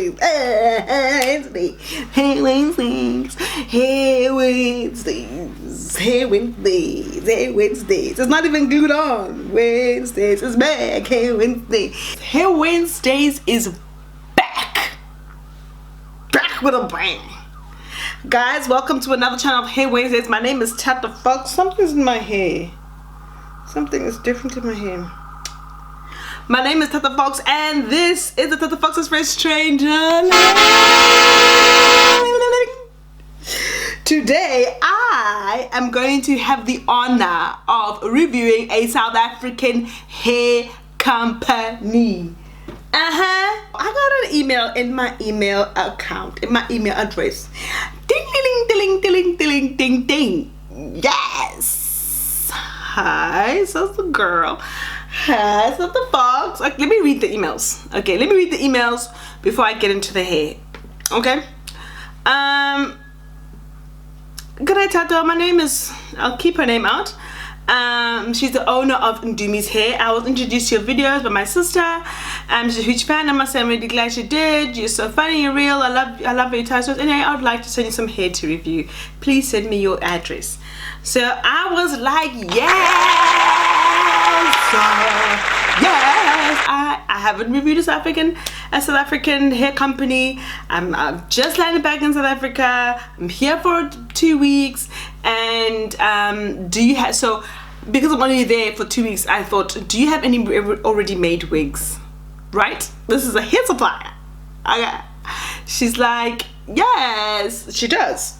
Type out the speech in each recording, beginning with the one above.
Wednesdays. Hey Wednesdays. Hey Wednesdays. Hey Wednesdays. Hey Wednesdays. It's not even glued on. Wednesdays is back. Hey Wednesdays. Hey Wednesdays is back. Back with a bang. Guys, welcome to another channel of Hey Wednesdays. My name is Tata Fox. Something's in my hair. Something is different in my hair. My name is Tata Fox, and this is the Tata Fox's Fresh Stranger. Today, I am going to have the honor of reviewing a South African hair company. I got an email in my email account, in my email address. Ding, ding, ding, ding, ding, ding, ding. Yes. Hi, so the girl. Hi, so the fox. Okay, let me read the emails. Okay, let me read the emails before I get into the hair. Okay. Good night, Tata. My name is, I'll keep her name out. She's the owner of Ndumes Hair. I was introduced to your videos by my sister. She's a huge fan. I must say I'm really glad she did. You're so funny, you're real. I love your touches. Anyway, I would like to send you some hair to review. Please send me your address. So I was like, yes, I haven't reviewed a South African hair company. I've just landed back in South Africa. I'm here for 2 weeks, and do you have, so because I'm only there for 2 weeks, I thought, do you have any already made wigs? Right? This is a hair supplier. Okay. She's like, yes, she does.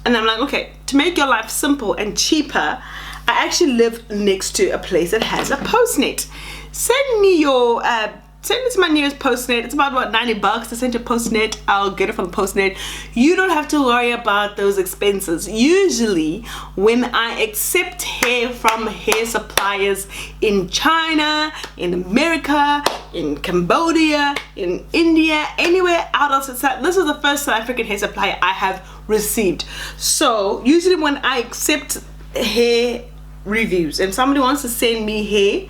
And I'm like, okay, to make your life simple and cheaper, I actually live next to a place that has a postnet. Send me your, send it to my nearest postnet. It's about, what, 90 bucks to send your postnet. I'll get it from the postnet. You don't have to worry about those expenses. Usually, when I accept hair from hair suppliers in China, in America, in Cambodia, in India, anywhere out of South, this is the first South African hair supplier I have received. So, usually when I accept hair reviews and somebody wants to send me hair,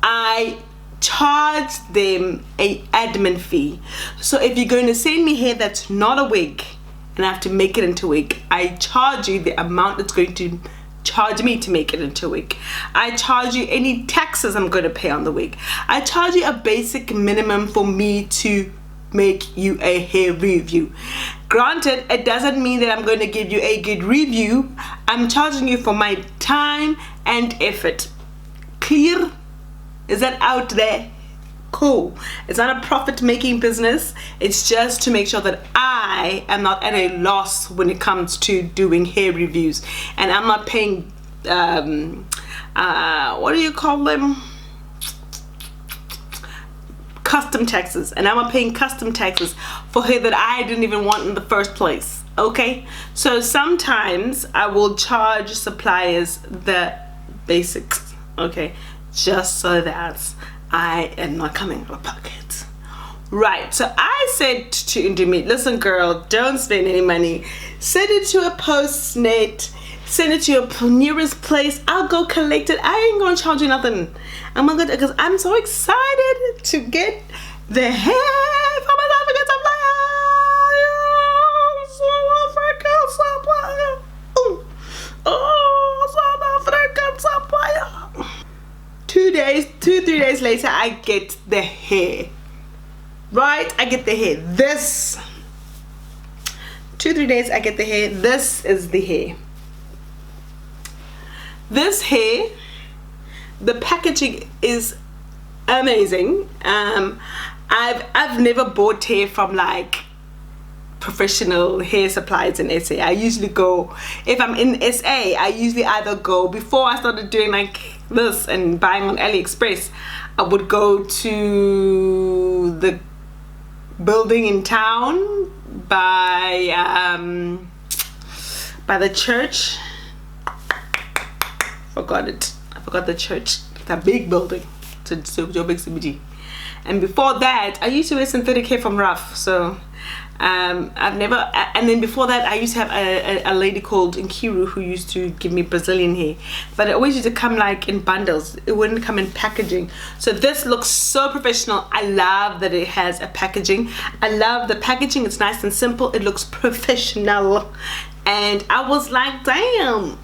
I charge them a admin fee. So if you're going to send me hair that's not a wig and I have to make it into a wig, I charge you the amount it's going to charge me to make it into a wig. I charge you any taxes I'm going to pay on the wig. I charge you a basic minimum for me to make you a hair review. Granted, it doesn't mean that I'm going to give you a good review. I'm charging you for my time and effort. Clear? Is that out there? Cool. It's not a profit-making business. It's just to make sure that I am not at a loss when it comes to doing hair reviews. And I'm not paying, what do you call them? Custom taxes. And I'm not paying custom taxes for hair that I didn't even want in the first place. Okay? So sometimes I will charge suppliers the basics. Okay? Just so that I am not coming out of pocket. Right, so I said to Ndume, listen girl, don't spend any money. Send it to a postnet. Send it to your nearest place. I'll go collect it. I ain't gonna charge you nothing. I'm gonna, because I'm so excited to get the hair from a South African supplier. Oh, South African supplier. 2-3 days later, I get the hair. Right? I get the hair. This 2-3 days I get the hair. This is the hair. This hair, the packaging is amazing. I've never bought hair from like professional hair suppliers in SA. I usually go, if I'm in SA, I usually either go, before I started doing like this and buying on AliExpress, I would go to the building in town by the church. I forgot the church. The big building. To big CBD. And before that, I used to wear synthetic hair from Rough. So I've never, and then before that I used to have a lady called Nkiru who used to give me Brazilian hair, but it always used to come like in bundles. It wouldn't come in packaging. So this looks so professional. I love that it has a packaging. I love the packaging. It's nice and simple. It looks professional, and I was like, damn,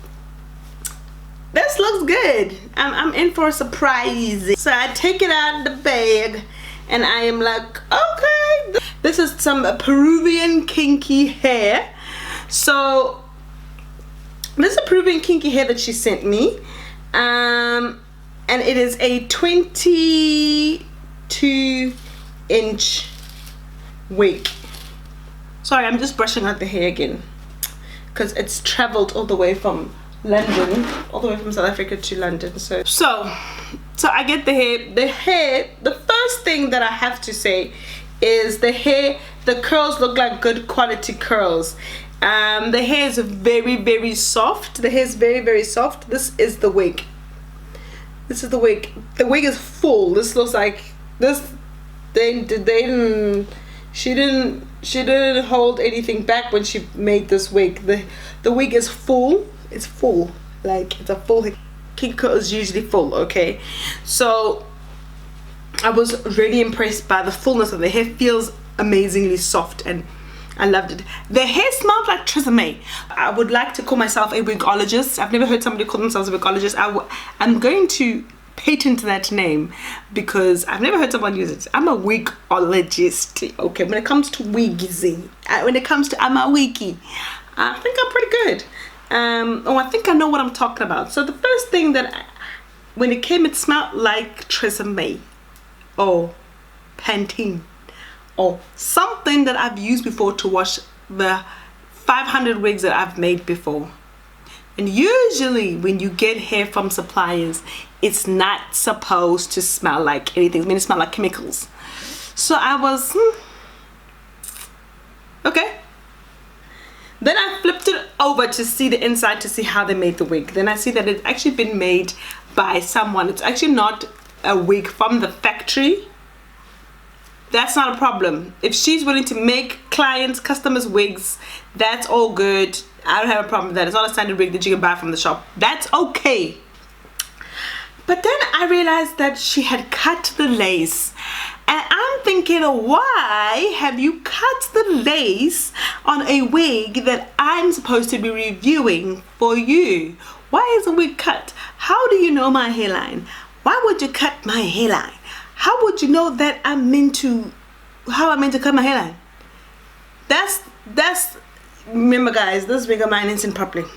this looks good. I'm in for a surprise. So I take it out of the bag and I am like, okay, this is some Peruvian kinky hair. So this is a Peruvian kinky hair that she sent me, and it is a 22-inch wig. Sorry, I'm just brushing out the hair again because it's traveled all the way from London, all the way from South Africa to London. So I get the hair. The first thing that I have to say is the hair, the curls look like good quality curls. The hair is very, very soft. The hair is very, very soft. This is the wig. This is the wig. The wig is full. This looks like this. She didn't hold anything back when she made this wig. The wig is full. It's full. Like, it's a full. Kinky curl is usually full. Okay, so I was really impressed by the fullness of the hair. Feels amazingly soft and I loved it. The hair smelled like Tresemme. I would like to call myself a wigologist. I've never heard somebody call themselves a wigologist. I'm going to patent that name because I've never heard someone use it. I'm a wigologist. Okay, when it comes to wigs, when it comes to I'm a wiggy, I think I'm pretty good. I think I know what I'm talking about. So the first thing that when it came, it smelled like Tresemme or Pantene or something that I've used before to wash the 500 wigs that I've made before. And usually when you get hair from suppliers, it's not supposed to smell like anything. It's meant to smell like chemicals. So I was okay. Then I flipped it over to see the inside, to see how they made the wig. Then I see that it's actually been made by someone. It's actually not a wig from the factory. That's not a problem. If she's willing to make clients, customers wigs, that's all good. I don't have a problem with that. It's not a standard wig that you can buy from the shop. That's okay. But then I realized that she had cut the lace. And I'm thinking, why have you cut the lace on a wig that I'm supposed to be reviewing for you? Why is the wig cut? How do you know my hairline? Why would you cut my hairline? How would you know that how I'm meant to cut my hairline? That's remember guys, this wig of mine isn't properly.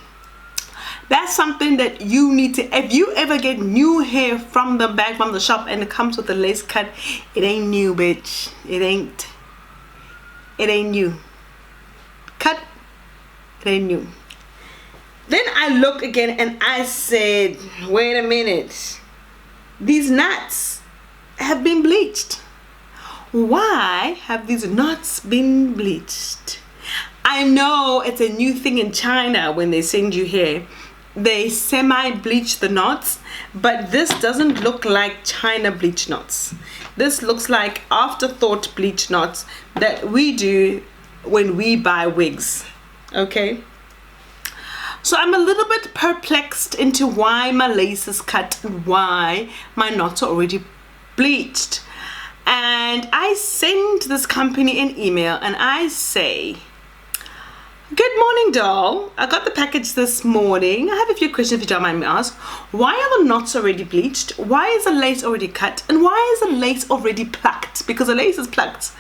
That's something that you need to, if you ever get new hair from the bag from the shop and it comes with a lace cut, it ain't new, bitch. It ain't new. Cut, it ain't new. Then I looked again and I said, wait a minute, these knots have been bleached. Why have these knots been bleached? I know it's a new thing in China. When they send you hair, they semi-bleach the knots, but this doesn't look like China bleach knots. This looks like afterthought bleach knots that we do when we buy wigs. Okay, so I'm a little bit perplexed into why my lace is cut and why my knots are already bleached. And I send this company an email and I say, good morning, doll. I got the package this morning. I have a few questions if you don't mind me ask. Why are the knots already bleached? Why is the lace already cut? And why is the lace already plucked? Because the lace is plucked.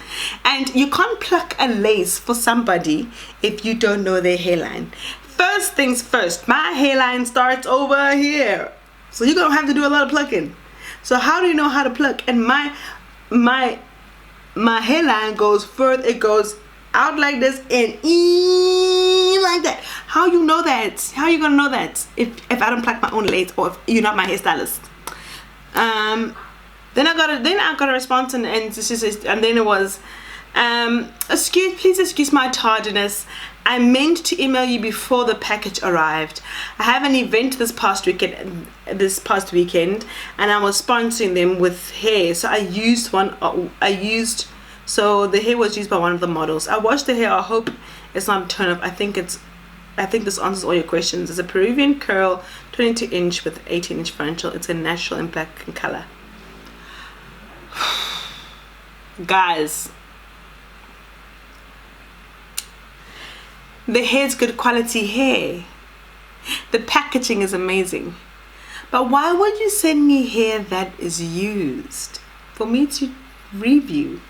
And you can't pluck a lace for somebody if you don't know their hairline. First things first, my hairline starts over here. So you're going to have to do a lot of plucking. So how do you know how to pluck? And my hairline goes further. It goes out like this and like that. How you know that? How you gonna know that if I don't pluck my own lace or if you're not my hairstylist? Then I got a response and then it was, please excuse my tardiness. I meant to email you before the package arrived. I have an event this past weekend and I was sponsoring them with hair, so I used So the hair was used by one of the models. I washed the hair. I hope it's not a turn off. I think this answers all your questions. It's a Peruvian curl, 22 inch with 18-inch frontal. It's a natural and black in color. Guys, the hair's good quality hair. The packaging is amazing. But why would you send me hair that is used for me to review?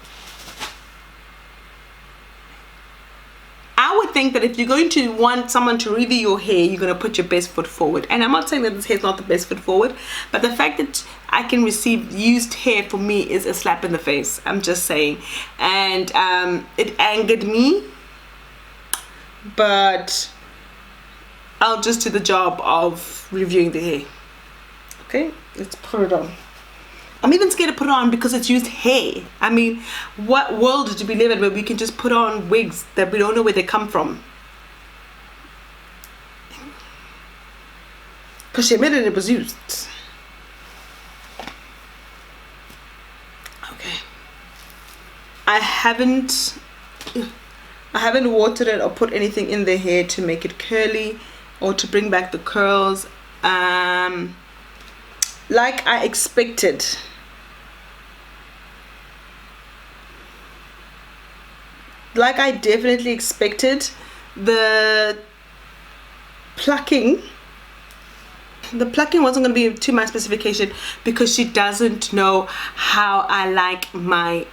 I would think that if you're going to want someone to review your hair, you're going to put your best foot forward. And I'm not saying that this hair is not the best foot forward, but the fact that I can receive used hair for me is a slap in the face. I'm just saying. And it angered me, but I'll just do the job of reviewing the hair. Okay, let's put it on. I'm even scared to put it on because it's used hair. I mean, what world do we live in where we can just put on wigs that we don't know where they come from? Because she admitted it was used. Okay. I haven't watered it or put anything in the hair to make it curly or to bring back the curls. Like I expected. Like I definitely expected, the plucking wasn't going to be to my specification because she doesn't know how I like my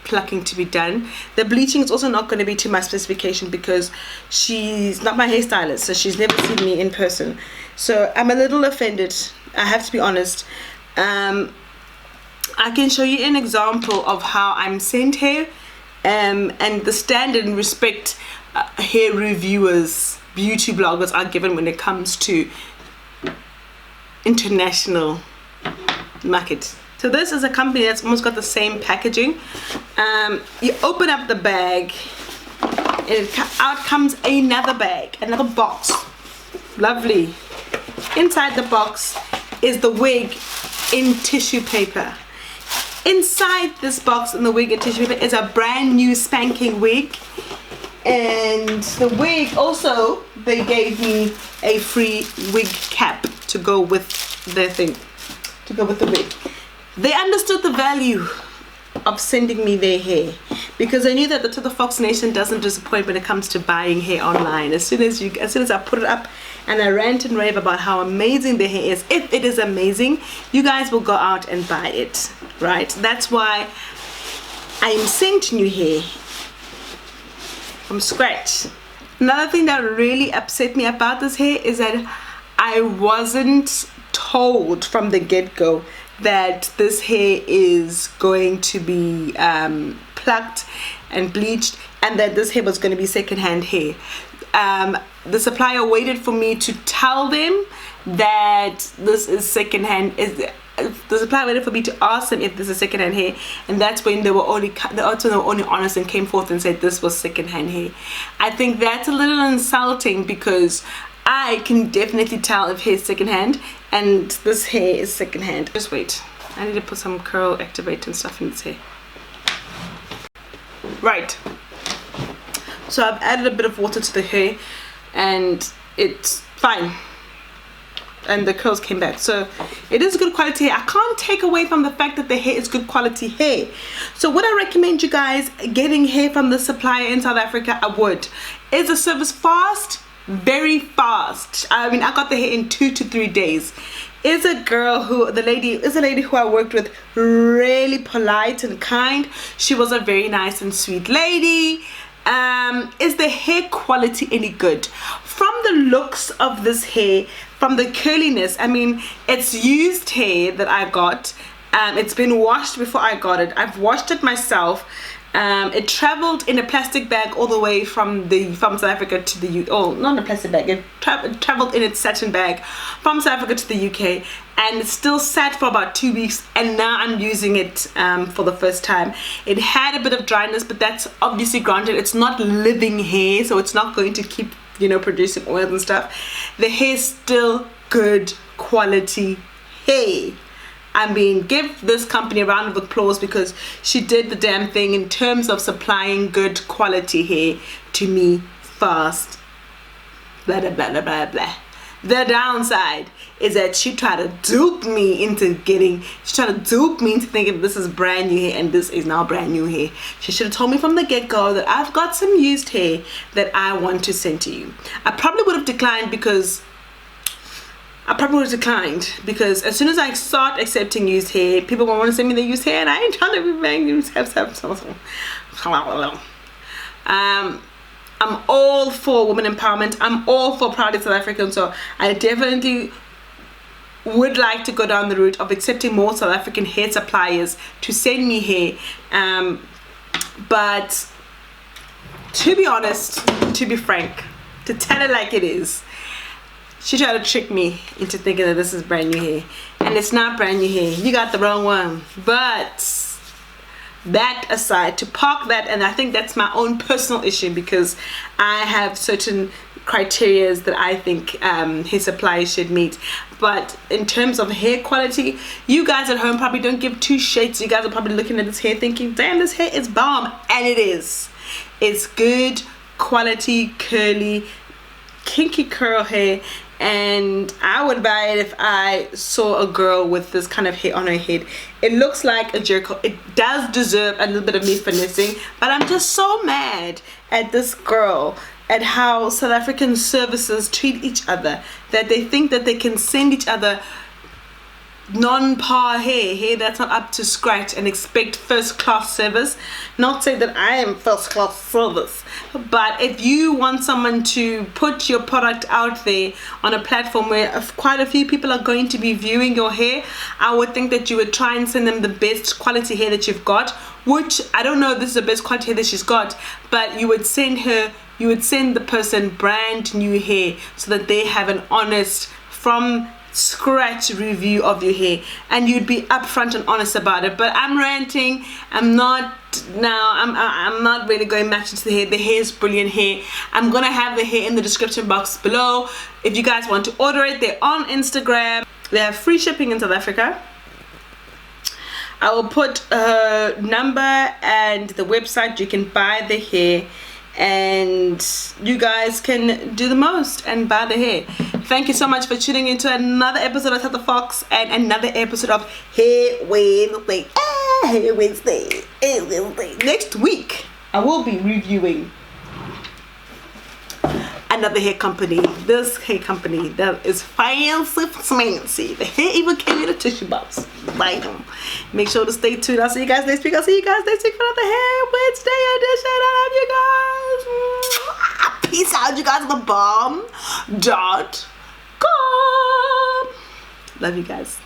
plucking to be done. The bleaching is also not going to be to my specification because she's not my hairstylist, so she's never seen me in person. So I'm a little offended, I have to be honest. I can show you an example of how I'm sent hair, and the standard and respect hair reviewers, beauty bloggers are given when it comes to international market. So this is a company that's almost got the same packaging. You open up the bag and out comes another bag, another box. Lovely. Inside the box is the wig in tissue paper. Inside this box in the wig in tissue paper is a brand new spanking wig. And the wig also, they gave me a free wig cap to go with their thing, to go with the wig. They understood the value of sending me their hair because I knew that the FoxNation doesn't disappoint when it comes to buying hair online. As soon as I put it up and I rant and rave about how amazing the hair is, if it is amazing, you guys will go out and buy it, right? That's why I am sent new hair from scratch. Another thing that really upset me about this hair is that I wasn't told from the get-go that this hair is going to be plucked and bleached and that this hair was going to be secondhand hair. The supplier waited for me to tell them that this is secondhand. The supplier waited for me to ask them if this is secondhand hair, and that's when they were only honest and came forth and said this was secondhand hair. I think that's a little insulting because I can definitely tell if hair is secondhand, and this hair is secondhand. Just wait, I need to put some curl activate and stuff in this hair. Right, so I've added a bit of water to the hair and it's fine, and the curls came back. So it is good quality hair. I can't take away from the fact that the hair is good quality hair. So would I recommend you guys getting hair from the supplier in South Africa? I would. Is the service fast? Very fast. I mean, I got the hair in 2 to 3 days. Is a lady who I worked with really polite and kind. She was a very nice and sweet lady. Is the hair quality any good? From the looks of this hair, from the curliness, I mean, it's used hair that I got. It's been washed before I got it. I've washed it myself. It traveled in a plastic bag all the way from South Africa to the UK. Oh, not in a plastic bag. It traveled in its satin bag from South Africa to the UK, and it still sat for about 2 weeks. And now I'm using it for the first time. It had a bit of dryness, but that's obviously granted. It's not living hair, so it's not going to keep, you know, producing oils and stuff. The hair is still good quality hair. give this company a round of applause because she did the damn thing in terms of supplying good quality hair to me fast. Blah blah blah blah blah. The downside is that she tried to dupe me into thinking this is brand new hair and this is now brand new hair. She should have told me from the get-go that I've got some used hair that I want to send to you. I probably would have declined because as soon as I start accepting used hair, people won't want to send me the used hair, and I ain't trying to be buying used hair. I'm all for women empowerment. I'm all for proud South African, so I definitely would like to go down the route of accepting more South African hair suppliers to send me hair. But to be honest, to be frank, to tell it like it is, she tried to trick me into thinking that this is brand new hair, and it's not brand new hair. You got the wrong one. But that aside, to park that, and I think that's my own personal issue because I have certain criterias that I think hair suppliers should meet. But in terms of hair quality, you guys at home probably don't give two shits. You guys are probably looking at this hair thinking, damn, this hair is bomb. And it is. It's good quality curly kinky curl hair, and I would buy it if I saw a girl with this kind of hair on her head. It looks like a jerk. It does deserve a little bit of me finessing, but I'm just so mad at this girl, at how South African services treat each other, that they think that they can send each other non-par hair that's not up to scratch and expect first-class service. Not say that I am first-class service, but if you want someone to put your product out there on a platform where quite a few people are going to be viewing your hair, I would think that you would try and send them the best quality hair that you've got, which I don't know if this is the best quality hair that she's got, but you would send the person brand new hair so that they have an honest, from scratch review of your hair, and you'd be upfront and honest about it. But I'm ranting. I'm not really going much into the hair. The hair is brilliant hair. I'm gonna have the hair in the description box below if you guys want to order it. They're on Instagram. They have free shipping in South Africa. I will put a number and the website you can buy the hair, and you guys can do the most and buy the hair. Thank you so much for tuning into another episode of Tata Fox and another episode of Hair Wednesday. Hair Wednesday. Next week, I will be reviewing another hair company. This hair company that is fancy. The hair even came in a tissue box. Like them. Make sure to stay tuned. I'll see you guys next week. For another Hair Wednesday edition. I love you guys. Peace out, you guys. The bomb.com. Love you guys.